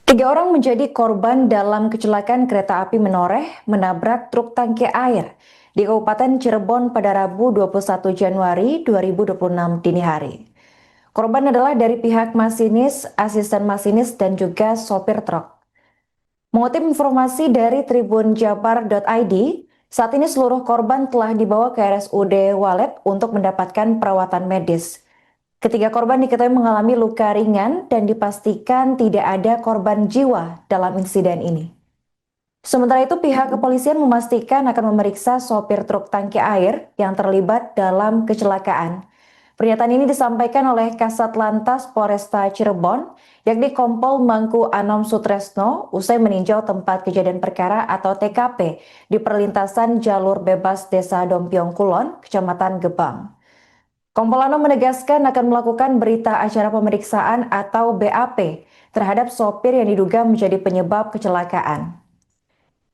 Tiga orang menjadi korban dalam kecelakaan kereta api menoreh menabrak truk tangki air di Kabupaten Cirebon pada Rabu 21 Januari 2026 dini hari. Korban adalah dari pihak masinis, asisten masinis, dan juga sopir truk. Mengutip informasi dari tribunjabar.id, saat ini seluruh korban telah dibawa ke RSUD Walet untuk mendapatkan perawatan medis. Ketiga korban diketahui mengalami luka ringan dan dipastikan tidak ada korban jiwa dalam insiden ini. Sementara itu, pihak kepolisian memastikan akan memeriksa sopir truk tangki air yang terlibat dalam kecelakaan. Pernyataan ini disampaikan oleh Kasat Lantas Polresta Cirebon, yakni Kompol Mangku Anom Sutresno, usai meninjau tempat kejadian perkara atau TKP di perlintasan jalur bebas Desa Dompiong Kulon, Kecamatan Gebang. Kompol Anom menegaskan akan melakukan berita acara pemeriksaan atau BAP terhadap sopir yang diduga menjadi penyebab kecelakaan.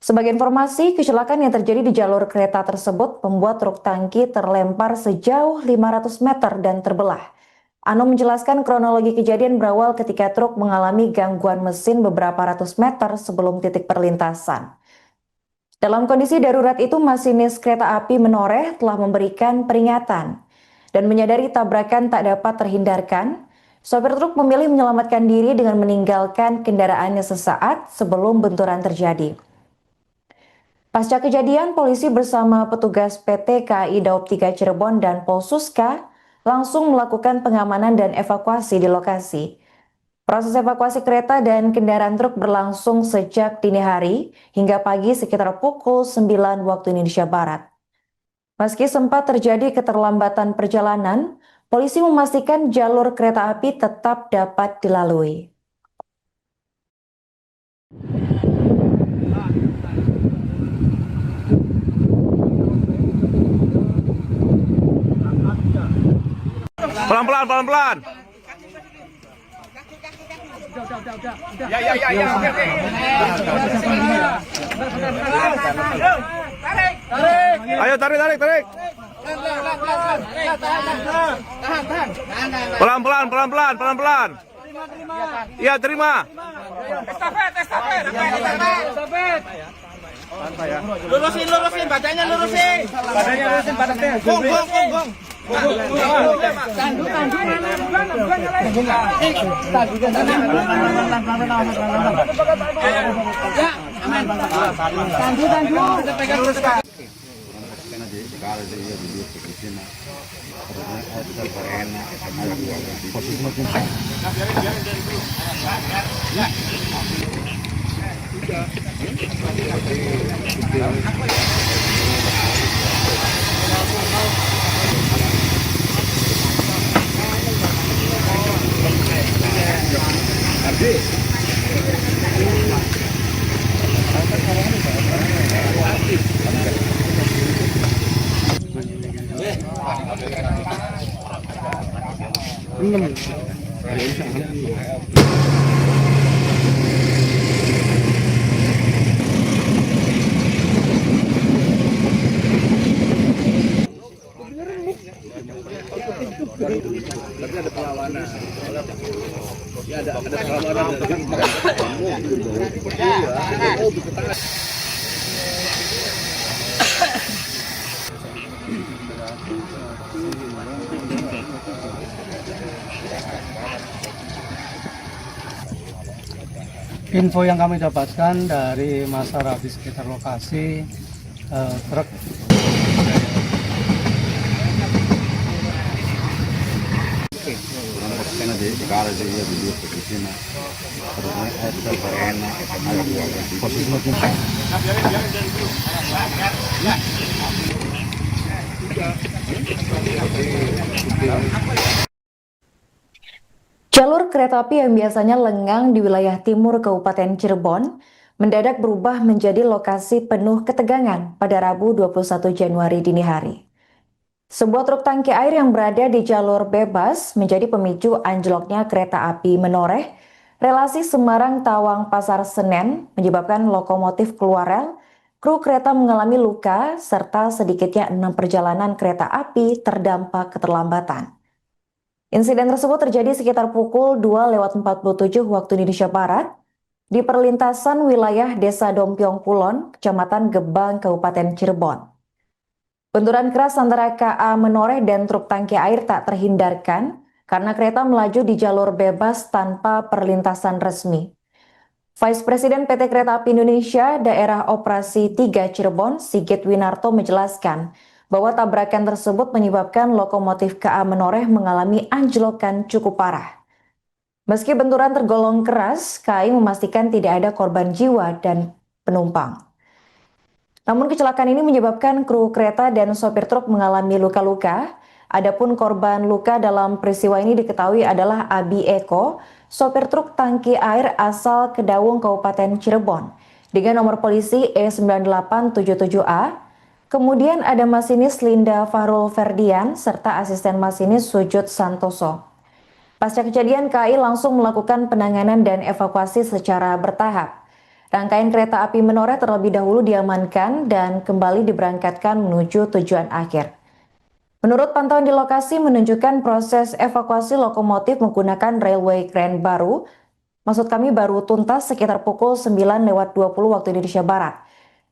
Sebagai informasi, kecelakaan yang terjadi di jalur kereta tersebut membuat truk tangki terlempar sejauh 500 meter dan terbelah. Anom menjelaskan kronologi kejadian berawal ketika truk mengalami gangguan mesin beberapa ratus meter sebelum titik perlintasan. Dalam kondisi darurat itu, masinis kereta api menoreh telah memberikan peringatan. Dan menyadari tabrakan tak dapat terhindarkan, sopir truk memilih menyelamatkan diri dengan meninggalkan kendaraannya sesaat sebelum benturan terjadi. Pasca kejadian, polisi bersama petugas PT KAI Daob 3 Cirebon dan Polsuska langsung melakukan pengamanan dan evakuasi di lokasi. Proses evakuasi kereta dan kendaraan truk berlangsung sejak dini hari hingga pagi sekitar pukul 9 waktu Indonesia Barat. Meski sempat terjadi keterlambatan perjalanan, polisi memastikan jalur kereta api tetap dapat dilalui. Pelan-pelan, pelan-pelan. Ya, oke. Ayo tarik. Pelan-pelan. Iya, terima. Estafet. Lurusin, badannya lurusin. Gong. Tapi ada perlawanan. Ya ada perlawanan dari info yang kami dapatkan dari masyarakat di sekitar lokasi, truk Jalur kereta api yang biasanya lengang di wilayah timur Kabupaten Cirebon mendadak berubah menjadi lokasi penuh ketegangan pada Rabu 21 Januari dini hari. Sebuah truk tangki air yang berada di jalur bebas menjadi pemicu anjloknya kereta api menoreh relasi Semarang-Tawang Pasar Senen, menyebabkan lokomotif keluar rel, kru kereta mengalami luka, serta sedikitnya 6 perjalanan kereta api terdampak keterlambatan. Insiden tersebut terjadi sekitar pukul 2:47 waktu Indonesia Barat di perlintasan wilayah Desa Dompiong Kulon, Kecamatan Gebang, Kabupaten Cirebon. Benturan keras antara KA menoreh dan truk tangki air tak terhindarkan karena kereta melaju di jalur bebas tanpa perlintasan resmi. Vice Presiden PT Kereta Api Indonesia Daerah Operasi 3 Cirebon, Sigit Winarto menjelaskan bahwa tabrakan tersebut menyebabkan lokomotif KA menoreh mengalami anjlokan cukup parah. Meski benturan tergolong keras, KAI memastikan tidak ada korban jiwa dan penumpang. Namun kecelakaan ini menyebabkan kru kereta dan sopir truk mengalami luka-luka. Adapun korban luka dalam peristiwa ini diketahui adalah Abi Eko, sopir truk tangki air asal Kedaung, Kabupaten Cirebon, dengan nomor polisi E9877A. Kemudian ada masinis Linda Fahrul Ferdian serta asisten masinis Sujud Santoso. Pasca kejadian, KAI langsung melakukan penanganan dan evakuasi secara bertahap. Rangkaian kereta api menoreh terlebih dahulu diamankan dan kembali diberangkatkan menuju tujuan akhir. Menurut pantauan di lokasi menunjukkan proses evakuasi lokomotif menggunakan railway crane baru, baru tuntas sekitar pukul 9:20 waktu Indonesia Barat.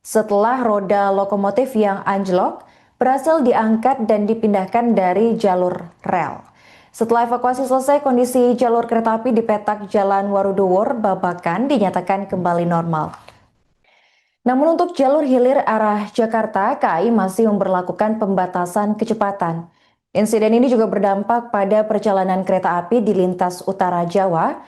Setelah roda lokomotif yang anjlok berhasil diangkat dan dipindahkan dari jalur rel. Setelah evakuasi selesai, kondisi jalur kereta api di petak Jalan Waruduwur, Babakan dinyatakan kembali normal. Namun untuk jalur hilir arah Jakarta, KAI masih memberlakukan pembatasan kecepatan. Insiden ini juga berdampak pada perjalanan kereta api di lintas utara Jawa.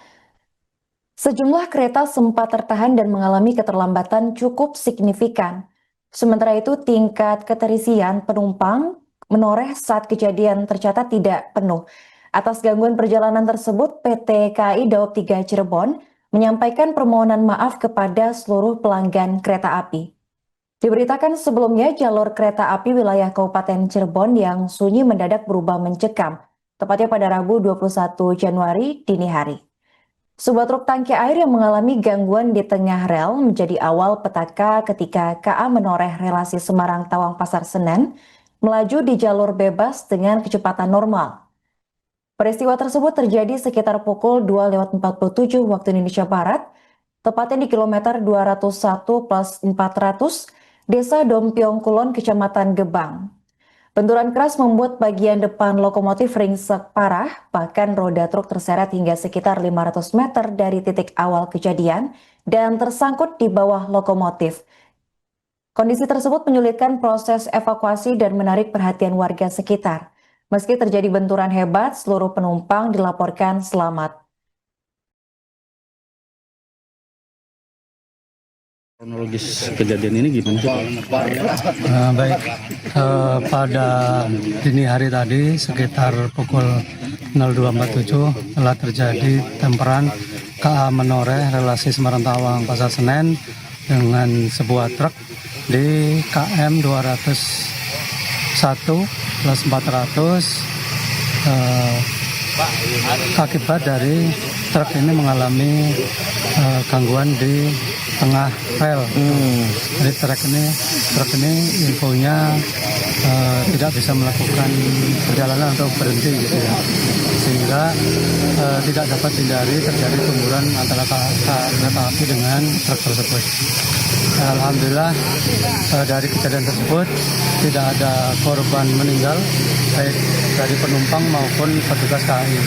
Sejumlah kereta sempat tertahan dan mengalami keterlambatan cukup signifikan. Sementara itu, tingkat keterisian penumpang menoreh saat kejadian tercatat tidak penuh. Atas gangguan perjalanan tersebut, PT KAI Daob 3 Cirebon menyampaikan permohonan maaf kepada seluruh pelanggan kereta api. Diberitakan sebelumnya, jalur kereta api wilayah Kabupaten Cirebon yang sunyi mendadak berubah mencekam, tepatnya pada Rabu 21 Januari dini hari. Sebuah truk tangki air yang mengalami gangguan di tengah rel menjadi awal petaka ketika KA menoreh relasi Semarang Tawang Pasar Senen melaju di jalur bebas dengan kecepatan normal. Peristiwa tersebut terjadi sekitar pukul 2:47 waktu Indonesia Barat, tepatnya di kilometer 201+400, Desa Dompiong Kulon, Kecamatan Gebang. Benturan keras membuat bagian depan lokomotif ringsek parah, bahkan roda truk terseret hingga sekitar 500 meter dari titik awal kejadian dan tersangkut di bawah lokomotif. Kondisi tersebut menyulitkan proses evakuasi dan menarik perhatian warga sekitar. Meski terjadi benturan hebat, seluruh penumpang dilaporkan selamat. Kronologis kejadian ini gimana sih? Baik, pada dini hari tadi sekitar pukul 02.47 telah terjadi temperan KA menoreh relasi Semarang Tawang Pasar Senen dengan sebuah truk di KM 201+400. Akibat dari truk ini mengalami gangguan di tengah rel. Jadi truk ini infonya tidak bisa melakukan perjalanan atau berhenti gitu ya, sehingga tidak dapat dihindari terjadi benturan antara kereta api dengan truk tersebut. Alhamdulillah dari kejadian tersebut tidak ada korban meninggal baik dari penumpang maupun petugas KAI.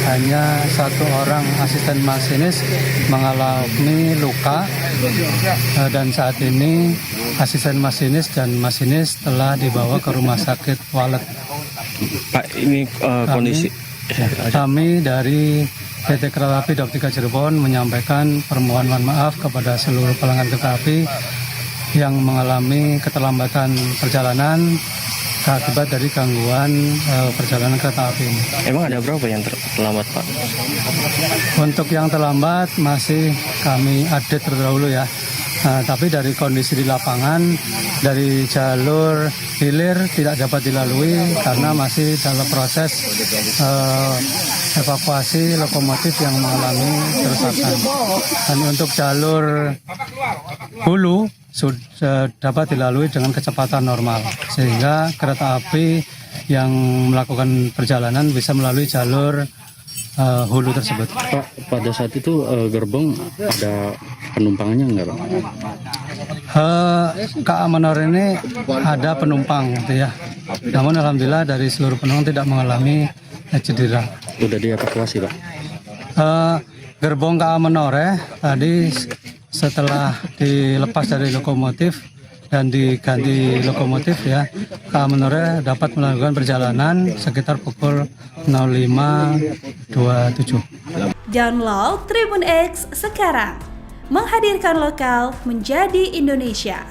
Hanya satu orang asisten masinis mengalami luka dan saat ini asisten masinis dan masinis telah dibawa ke rumah sakit Walet. Pak, ini kondisi kami dari PT Kereta Api Daob 3 Cirebon menyampaikan permohonan maaf kepada seluruh pelanggan kereta api yang mengalami keterlambatan perjalanan akibat dari gangguan perjalanan kereta api ini. Emang ada berapa yang terlambat, Pak? Untuk yang terlambat masih kami update terdahulu ya. Tapi dari kondisi di lapangan, dari jalur hilir tidak dapat dilalui karena masih dalam proses evakuasi lokomotif yang mengalami kerusakan. Dan untuk jalur hulu sudah dapat dilalui dengan kecepatan normal, sehingga kereta api yang melakukan perjalanan bisa melalui jalur hulu tersebut. Pak, pada saat itu gerbong ada penumpangnya nggak, Pak? KA Menore ini ada penumpang gitu ya. Namun alhamdulillah dari seluruh penumpang tidak mengalami cedera. Udah dievakuasi, Pak? Gerbong KA Menore tadi setelah dilepas dari lokomotif dan diganti lokomotif ya, KA Menore dapat melakukan perjalanan sekitar pukul 05.27. Download Tribun X sekarang, menghadirkan lokal menjadi Indonesia.